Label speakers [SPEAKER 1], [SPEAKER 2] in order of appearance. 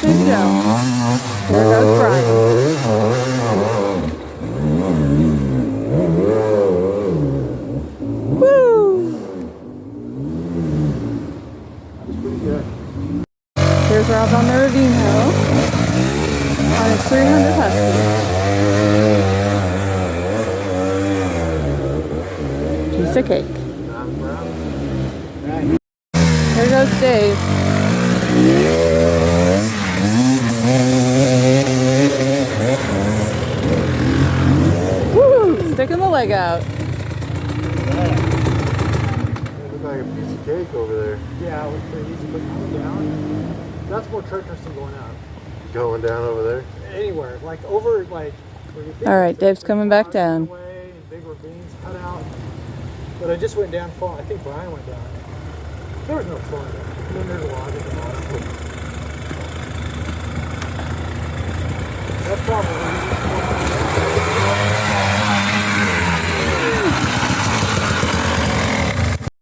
[SPEAKER 1] Good show. Here goes Brian. Woo!
[SPEAKER 2] That's pretty good.
[SPEAKER 1] Here's Rob on the ravine hill on his 300 husky. Piece of cake. Here goes Dave. Woo! Sticking the leg out.
[SPEAKER 2] It looked like a piece of cake over there.
[SPEAKER 3] Yeah, it was pretty easy, but coming down, that's more treacherous than going up.
[SPEAKER 2] Going down over there?
[SPEAKER 3] Anywhere, like over, like, where you think
[SPEAKER 1] All right, Dave's
[SPEAKER 3] there's
[SPEAKER 1] coming back
[SPEAKER 3] logs
[SPEAKER 1] down.
[SPEAKER 3] in the way, and big ravines cut out. But I just went down far. I think Brian went down. There was no flood. I mean, there's a log at the bottom.